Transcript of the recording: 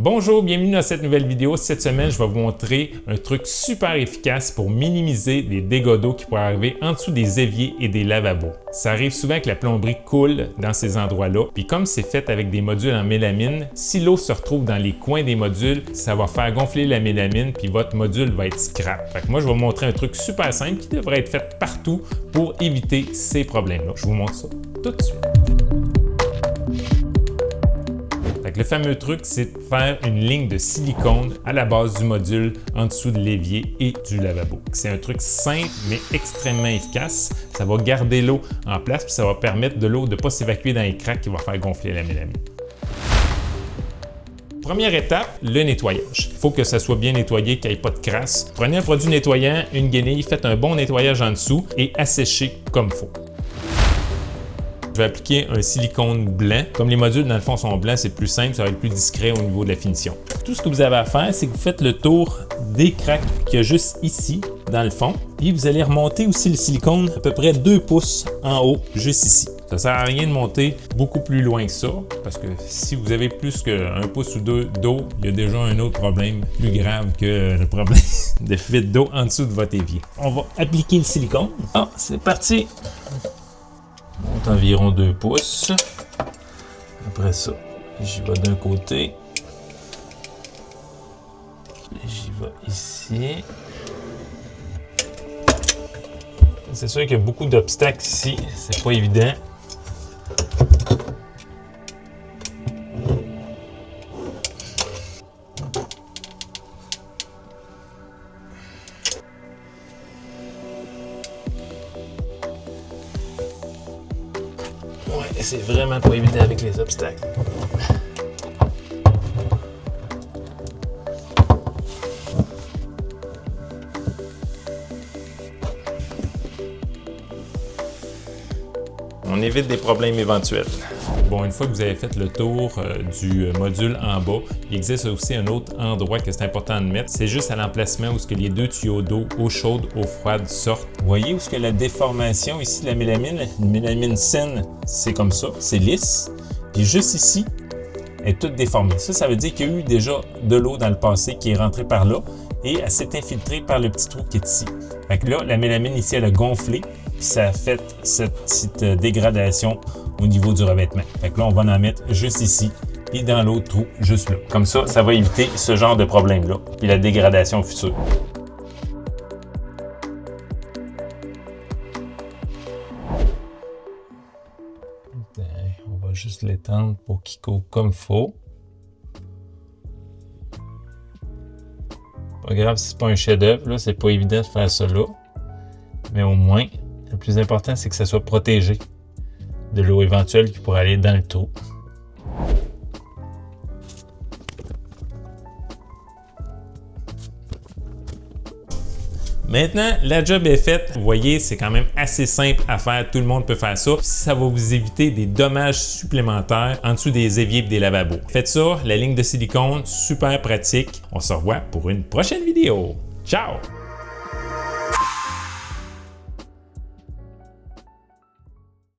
Bonjour, bienvenue dans cette nouvelle vidéo. Cette semaine, je vais vous montrer un truc super efficace pour minimiser les dégâts d'eau qui pourraient arriver en dessous des éviers et des lavabos. Ça arrive souvent que la plomberie coule dans ces endroits-là, puis comme c'est fait avec des modules en mélamine, si l'eau se retrouve dans les coins des modules, ça va faire gonfler la mélamine, puis votre module va être scrap. Fait que moi, je vais vous montrer un truc super simple qui devrait être fait partout pour éviter ces problèmes-là. Je vous montre ça tout de suite. Le fameux truc, c'est de faire une ligne de silicone à la base du module en dessous de l'évier et du lavabo. C'est un truc simple mais extrêmement efficace. Ça va garder l'eau en place puis ça va permettre de l'eau de ne pas s'évacuer dans les cracks qui vont faire gonfler la mélamine. Première étape, le nettoyage. Il faut que ça soit bien nettoyé, qu'il n'y ait pas de crasse. Prenez un produit nettoyant, une guenille, faites un bon nettoyage en dessous et asséchez comme il faut. Je vais appliquer un silicone blanc. Comme les modules dans le fond sont blancs, c'est plus simple, ça va être plus discret au niveau de la finition. Tout ce que vous avez à faire, c'est que vous faites le tour des cracks qu'il y a juste ici, dans le fond. Et vous allez remonter aussi le silicone à peu près 2 pouces en haut, juste ici. Ça ne sert à rien de monter beaucoup plus loin que ça, parce que si vous avez plus qu'un pouce ou 2 d'eau, il y a déjà un autre problème plus grave que le problème de fuite d'eau en dessous de votre évier. On va appliquer le silicone. Ah, c'est parti! Monte environ 2 pouces. Après ça, j'y vais d'un côté. J'y vais ici. C'est sûr qu'il y a beaucoup d'obstacles ici. C'est pas évident. Ouais, c'est vraiment pas évident avec les obstacles. On évite des problèmes éventuels. Bon, une fois que vous avez fait le tour du module en bas, il existe aussi un autre endroit que c'est important de mettre. C'est juste à l'emplacement où les deux tuyaux d'eau, eau chaude, eau froide sortent. Vous voyez où la déformation ici de la mélamine saine, c'est comme ça, c'est lisse. Puis juste ici, elle est toute déformée. Ça veut dire qu'il y a eu déjà de l'eau dans le passé qui est rentrée par là et elle s'est infiltrée par le petit trou qui est ici. Fait que là, la mélamine ici, elle a gonflé. Puis ça a fait cette petite dégradation au niveau du revêtement. Fait que là, on va en mettre juste ici et dans l'autre trou, juste là. Comme ça, ça va éviter ce genre de problème-là et la dégradation future. On va juste l'étendre pour qu'il coule comme il faut. Pas grave si c'est pas un chef-d'œuvre, là, c'est pas évident de faire ça là. Mais au moins, le plus important, c'est que ça soit protégé de l'eau éventuelle qui pourrait aller dans le trou. Maintenant, la job est faite. Vous voyez, c'est quand même assez simple à faire. Tout le monde peut faire ça. Ça va vous éviter des dommages supplémentaires en dessous des éviers et des lavabos. Faites ça, la ligne de silicone, super pratique. On se revoit pour une prochaine vidéo. Ciao!